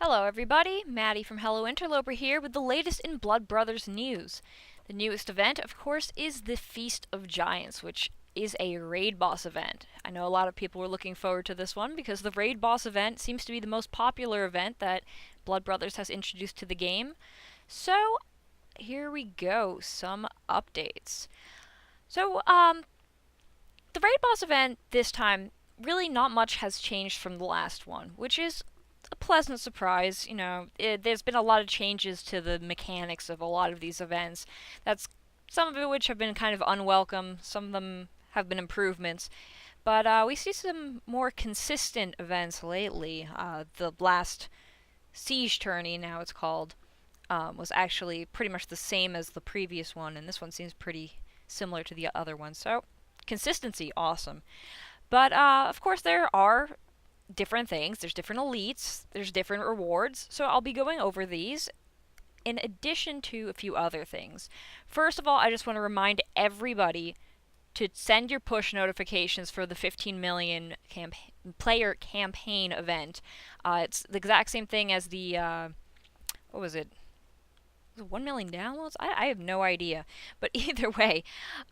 Hello everybody, Maddie from Hello Interloper here with the latest in Blood Brothers news. The newest event, of course, is the Feast of Giants, which is a raid boss event. I know a lot of people were looking forward to this one because the raid boss event seems to be the most popular event that Blood Brothers has introduced to the game. So, here we go, some updates. The raid boss event this time, really not much has changed from the last one, which is a pleasant surprise. There's been a lot of changes to the mechanics of a lot of these events. That's some of it which have been kind of unwelcome. Some of them have been improvements. But we see some more consistent events lately. The last siege tourney, now it's called, was actually pretty much the same as the previous one, and this one seems pretty similar to the other one. So, consistency, awesome. But of course, there are different things. There's different elites, there's different rewards, so I'll be going over these in addition to a few other things. First of all, I just want to remind everybody to send your push notifications for the 15 million player campaign event. It's the exact same thing as the, what was it? 1 million downloads? I have no idea. But either way,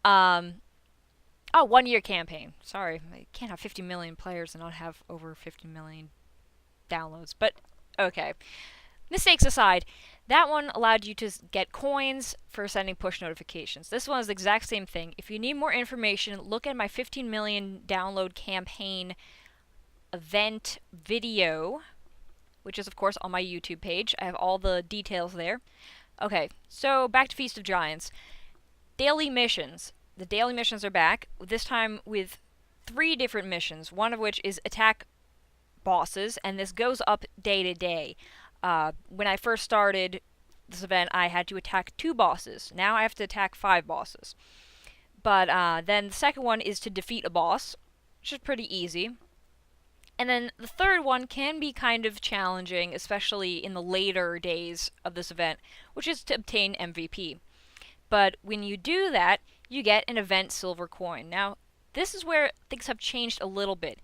1 year campaign. Sorry, I can't have 50 million players and not have over 50 million downloads. But, okay. Mistakes aside, that one allowed you to get coins for sending push notifications. This one is the exact same thing. If you need more information, look at my 15 million download campaign event video, which is, of course, on my YouTube page. I have all the details there. Okay, so back to Feast of Giants. Daily missions. The daily missions are back, this time with 3 different missions, one of which is attack bosses, and this goes up day to day. When I first started this event, I had to attack 2 bosses. Now I have to attack 5 bosses. But then the second one is to defeat a boss, which is pretty easy. And then the third one can be kind of challenging, especially in the later days of this event, which is to obtain MVP. But when you do that, you get an event silver coin. Now, this is where things have changed a little bit.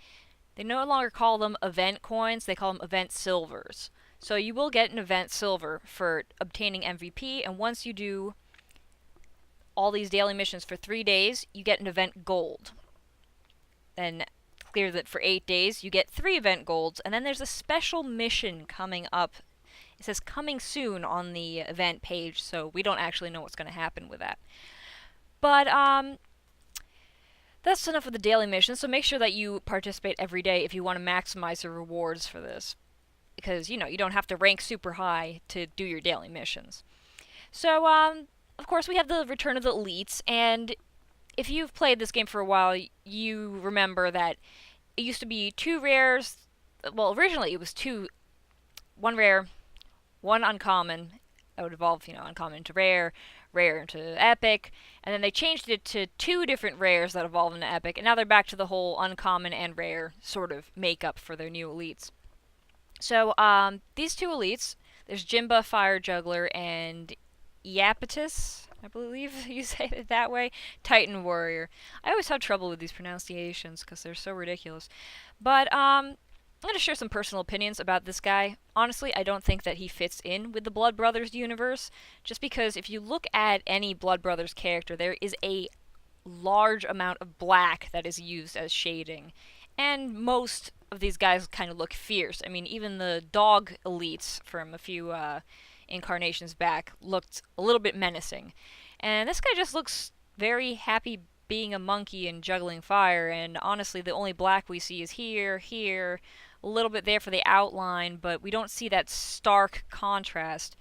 They no longer call them event coins, they call them event silvers. So you will get an event silver for obtaining MVP, and once you do all these daily missions for 3 days, you get an event gold. Then clear that for 8 days, you get 3 event golds, and then there's a special mission coming up. It says coming soon on the event page, so we don't actually know what's going to happen with that. But, that's enough of the daily missions, so make sure that you participate every day if you want to maximize your rewards for this. Because, you don't have to rank super high to do your daily missions. So, of course, we have the Return of the Elites, and if you've played this game for a while, you remember that it used to be 2 rares. Well, originally it was 1 rare, 1 uncommon. That would evolve, uncommon into rare, rare into epic, and then they changed it to 2 different rares that evolved into epic, and now they're back to the whole uncommon and rare sort of makeup for their new elites. So, these 2 elites, there's Jimba, Fire Juggler, and Iapetus, I believe you say it that way, Titan Warrior. I always have trouble with these pronunciations because they're so ridiculous. But, I'm going to share some personal opinions about this guy. Honestly, I don't think that he fits in with the Blood Brothers universe, just because if you look at any Blood Brothers character, there is a large amount of black that is used as shading. And most of these guys kind of look fierce. I mean, even the dog elites from a few incarnations back looked a little bit menacing. And this guy just looks very happy being a monkey and juggling fire, and honestly, the only black we see is here, a little bit there for the outline, but we don't see that stark contrast.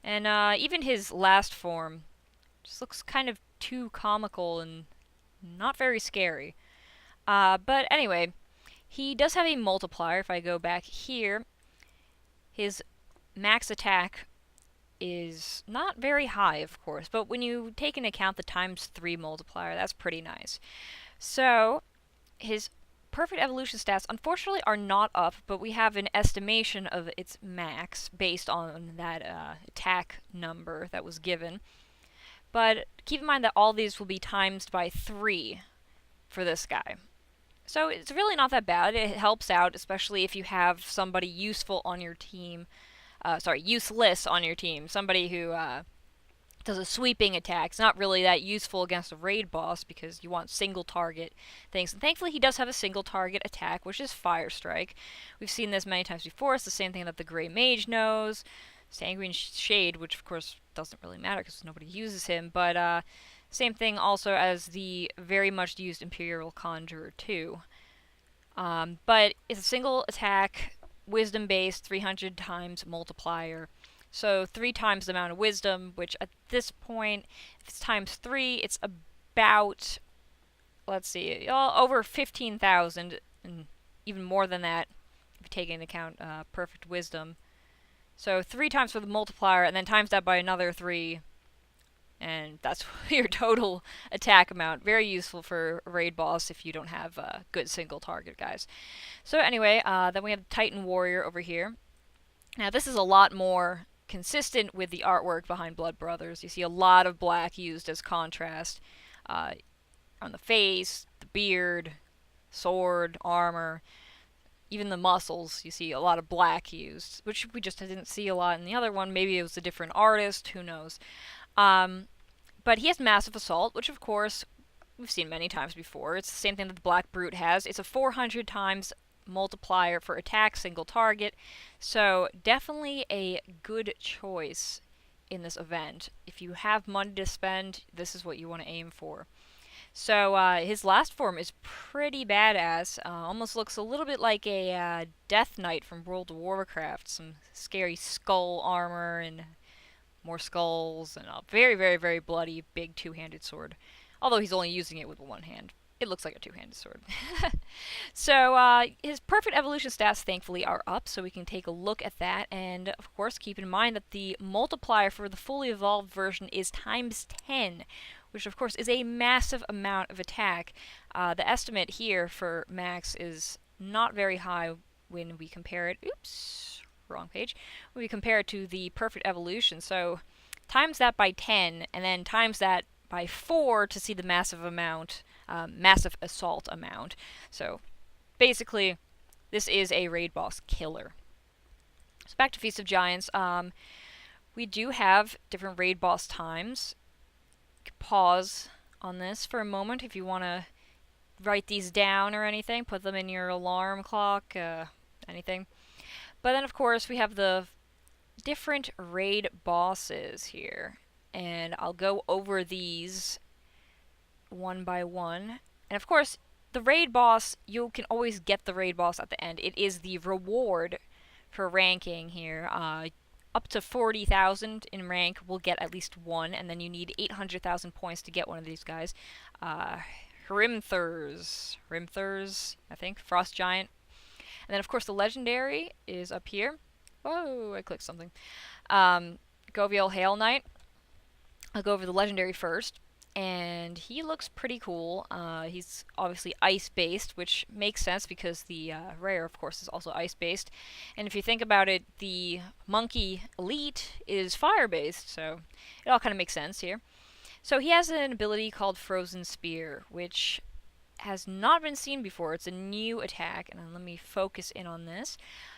And even his last form just looks kind of too comical and not very scary. But anyway, he does have a multiplier. If I go back here, his max attack is not very high, of course, but when you take into account the ×3 multiplier, that's pretty nice. So, his perfect evolution stats, unfortunately, are not up, but we have an estimation of its max based on that attack number that was given. But keep in mind that all these will be times by 3 for this guy. So it's really not that bad. It helps out, especially if you have somebody useful on your team. useless on your team. Somebody who does a sweeping attack. It's not really that useful against a raid boss because you want single target things. And thankfully, he does have a single target attack, which is Fire Strike. We've seen this many times before. It's the same thing that the Grey Mage knows. Sanguine Shade, which of course doesn't really matter because nobody uses him, but same thing also as the very much used Imperial Conjurer too. But it's a single attack, wisdom based, 300 times multiplier. So 3 times the amount of wisdom, which at this point, if it's times 3, it's about, let's see, over 15,000, and even more than that if you take into account perfect wisdom. So 3 times for the multiplier, and then times that by another 3, and that's your total attack amount. Very useful for a raid boss if you don't have good single target guys. So anyway, then we have Titan Warrior over here. Now this is a lot more consistent with the artwork behind Blood Brothers. You see a lot of black used as contrast on the face, the beard, sword, armor, even the muscles. You see a lot of black used, which we just didn't see a lot in the other one. Maybe it was a different artist, who knows. But he has Massive Assault, which of course we've seen many times before. It's the same thing that the Black Brute has. It's a 400 times multiplier for attack, single target. So definitely a good choice in this event. If you have money to spend, this is what you want to aim for. So his last form is pretty badass. Almost looks a little bit like a Death Knight from World of Warcraft. Some scary skull armor and more skulls and a very, very, very bloody big two-handed sword. Although he's only using it with one hand. It looks like a two-handed sword. So his perfect evolution stats, thankfully, are up, so we can take a look at that. And, of course, keep in mind that the multiplier for the fully evolved version is times 10, which, of course, is a massive amount of attack. The estimate here for max is not very high when we compare it... Oops, wrong page. When we compare it to the perfect evolution. So times that by 10, and then times that by 4 to see the massive amount, massive assault amount. So basically, this is a raid boss killer. So back to Feast of Giants. We do have different raid boss times. Pause on this for a moment if you want to write these down or anything. Put them in your alarm clock, anything. But then, of course, we have the different raid bosses here. And I'll go over these one by one. And of course, the raid boss, you can always get the raid boss at the end. It is the reward for ranking here. Up to 40,000 in rank will get at least one, and then you need 800,000 points to get one of these guys. Rimthurs, I think, Frost Giant. And then, of course, the legendary is up here. Whoa, I clicked something. Goviel Hail Knight. I'll go over the legendary first, and he looks pretty cool. He's obviously ice-based, which makes sense because the rare, of course, is also ice-based. And if you think about it, the monkey elite is fire-based, so it all kind of makes sense here. So he has an ability called Frozen Spear, which has not been seen before. It's a new attack, and let me focus in on this.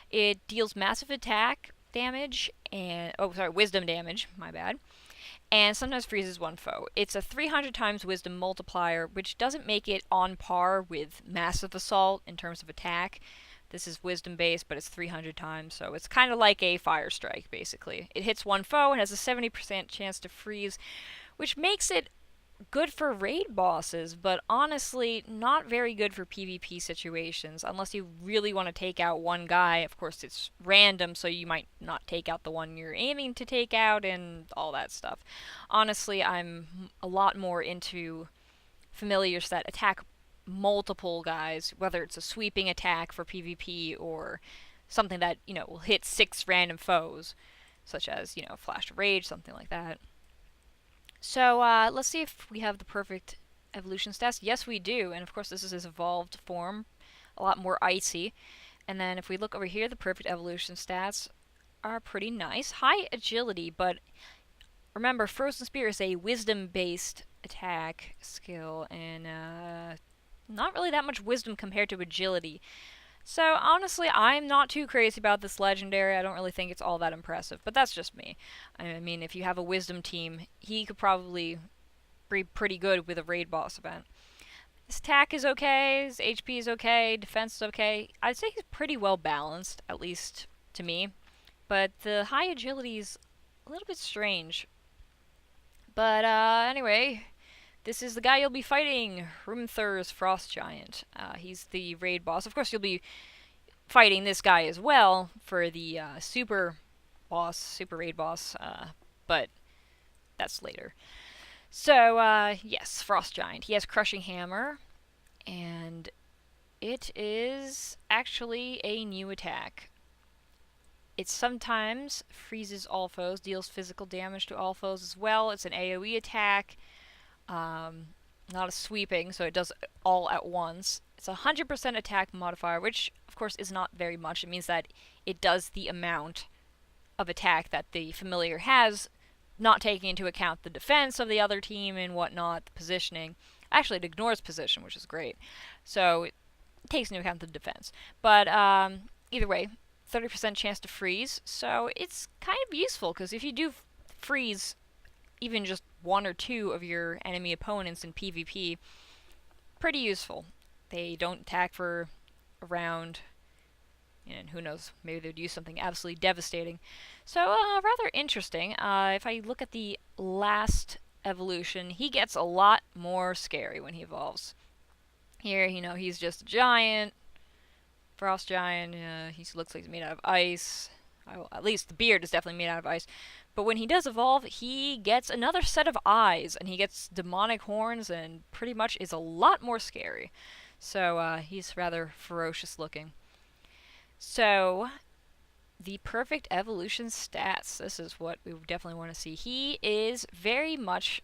It deals massive attack damage and wisdom damage, my bad. And sometimes freezes one foe. It's a 300 times wisdom multiplier, which doesn't make it on par with massive assault in terms of attack. This is wisdom based, but it's 300 times, so it's kind of like a fire strike, basically. It hits one foe and has a 70% chance to freeze, which makes it good for raid bosses, but honestly not very good for PvP situations unless you really want to take out one guy. Of course, it's random, so you might not take out the one you're aiming to take out and all that stuff. Honestly, I'm a lot more into familiars that attack multiple guys, whether it's a sweeping attack for PvP or something that, will hit 6 random foes, such as, Flash of Rage, something like that. So let's see if we have the perfect evolution stats. Yes, we do. And of course, this is his evolved form, a lot more icy. And then if we look over here, the perfect evolution stats are pretty nice. High agility, but remember, Frozen Spear is a wisdom-based attack skill, and not really that much wisdom compared to agility. So honestly, I'm not too crazy about this legendary. I don't really think it's all that impressive, but that's just me. I mean, if you have a wisdom team, he could probably be pretty good with a raid boss event. His attack is okay, his HP is okay, defense is okay. I'd say he's pretty well balanced, at least to me. But the high agility is a little bit strange. But anyway, this is the guy you'll be fighting, Hrimthur's Frost Giant. He's the raid boss. Of course, you'll be fighting this guy as well for the super boss, super raid boss, but that's later. So, yes, Frost Giant. He has Crushing Hammer, and it is actually a new attack. It sometimes freezes all foes, deals physical damage to all foes as well. It's an AoE attack, not a sweeping, so it does it all at once. It's a 100% attack modifier, which of course is not very much. It means that it does the amount of attack that the familiar has, not taking into account the defense of the other team and whatnot, the positioning. Actually, it ignores position, which is great. So it takes into account the defense. But either way, 30% chance to freeze. So it's kind of useful, because if you do freeze even just one or two of your enemy opponents in PvP, pretty useful. They don't attack for a round, and who knows, maybe they'd use something absolutely devastating. So, rather interesting. If I look at the last evolution, he gets a lot more scary when he evolves. Here, he's just a giant, frost giant. He looks like he's made out of ice. Well, at least the beard is definitely made out of ice. But when he does evolve, he gets another set of eyes, and he gets demonic horns, and pretty much is a lot more scary. So, he's rather ferocious looking. So, the perfect evolution stats. This is what we definitely want to see. He is very much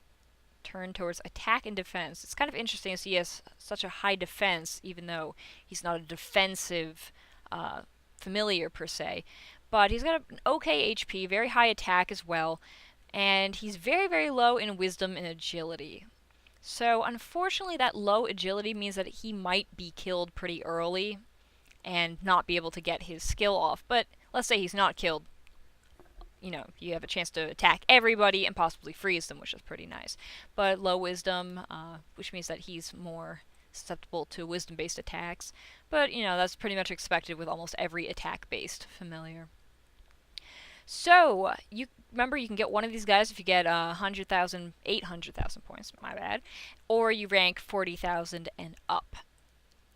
turned towards attack and defense. It's kind of interesting to see he has such a high defense, even though he's not a defensive familiar per se. But he's got an okay HP, very high attack as well, and he's very, very low in wisdom and agility. So unfortunately, that low agility means that he might be killed pretty early and not be able to get his skill off. But let's say he's not killed. You have a chance to attack everybody and possibly freeze them, which is pretty nice. But low wisdom, which means that he's more susceptible to wisdom-based attacks. But, that's pretty much expected with almost every attack-based familiar. So, you remember you can get one of these guys if you get 800,000 points, my bad, or you rank 40,000 and up.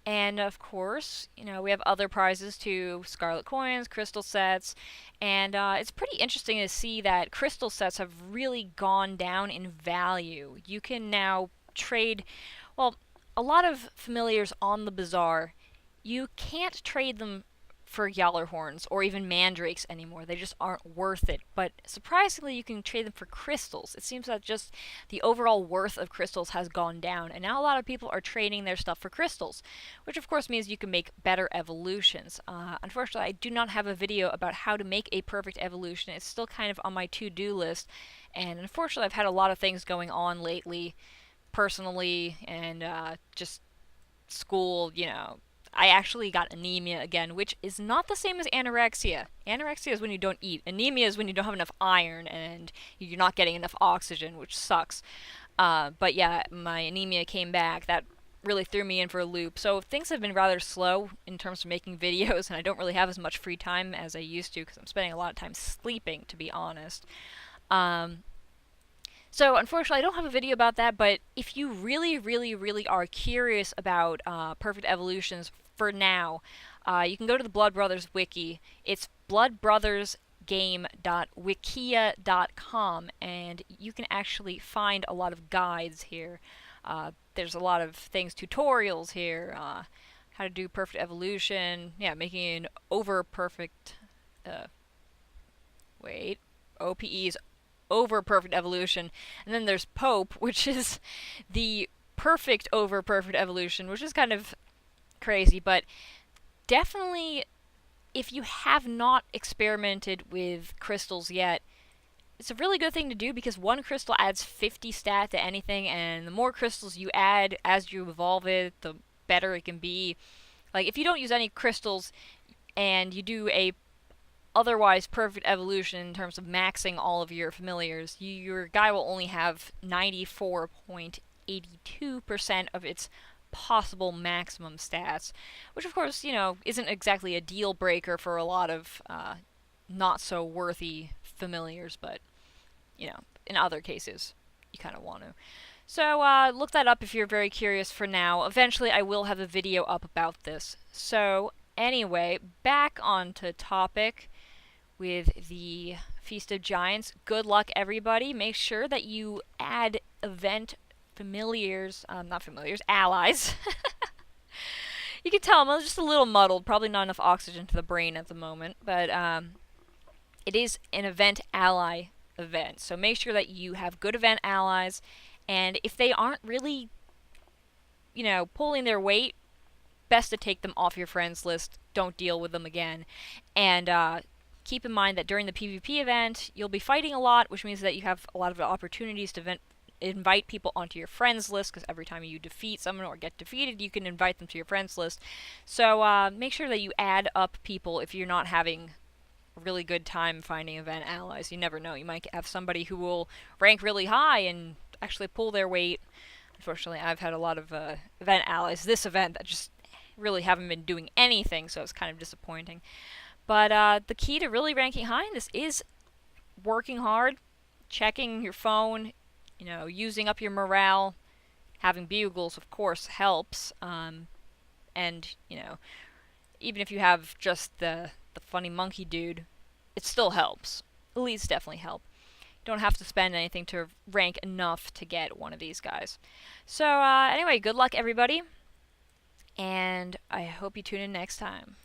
And of course, we have other prizes too, Scarlet Coins, Crystal Sets, and it's pretty interesting to see that Crystal Sets have really gone down in value. You can now trade, well, a lot of familiars on the bazaar, you can't trade them for Yallarhorns or even Mandrakes anymore. They just aren't worth it. But surprisingly, you can trade them for crystals. It seems that just the overall worth of crystals has gone down, and now a lot of people are trading their stuff for crystals, which of course means you can make better evolutions. Unfortunately, I do not have a video about how to make a perfect evolution. It's still kind of on my to-do list, and unfortunately, I've had a lot of things going on lately, personally, and just school, I actually got anemia again, which is not the same as anorexia. Anorexia is when you don't eat. Anemia is when you don't have enough iron and you're not getting enough oxygen, which sucks. But yeah, my anemia came back. That really threw me in for a loop. So things have been rather slow in terms of making videos, and I don't really have as much free time as I used to because I'm spending a lot of time sleeping, to be honest. So unfortunately, I don't have a video about that, but if you really, really, really are curious about perfect evolutions for now, you can go to the Blood Brothers wiki. It's bloodbrothersgame.wikia.com, and you can actually find a lot of guides here. There's a lot of things, tutorials here, how to do perfect evolution, making an over-perfect, OPE's over perfect evolution, and then there's Pope, which is the perfect over perfect evolution, which is kind of crazy, but definitely if you have not experimented with crystals yet, it's a really good thing to do because one crystal adds 50 stat to anything, and the more crystals you add as you evolve it, the better it can be. Like, if you don't use any crystals and you do a otherwise perfect evolution in terms of maxing all of your familiars, your guy will only have 94.82% of its possible maximum stats, which of course, isn't exactly a deal breaker for a lot of not so worthy familiars, but, in other cases, you kind of want to. So look that up if you're very curious for now. Eventually I will have a video up about this. So anyway, back onto topic with the Feast of Giants. Good luck, everybody. Make sure that you add event familiars, not familiars, allies. You can tell I'm just a little muddled, probably not enough oxygen to the brain at the moment, but it is an event ally event. So make sure that you have good event allies, and if they aren't really, pulling their weight, best to take them off your friends list. Don't deal with them again. And keep in mind that during the PvP event, you'll be fighting a lot, which means that you have a lot of opportunities to invite people onto your friends list, because every time you defeat someone or get defeated, you can invite them to your friends list. So make sure that you add up people if you're not having a really good time finding event allies. You never know. You might have somebody who will rank really high and actually pull their weight. Unfortunately, I've had a lot of event allies this event that just really haven't been doing anything, so it's kind of disappointing. But the key to really ranking high in this is working hard, checking your phone, using up your morale. Having bugles, of course, helps. And, even if you have just the funny monkey dude, it still helps. Elites definitely help. You don't have to spend anything to rank enough to get one of these guys. So, anyway, good luck, everybody. And I hope you tune in next time.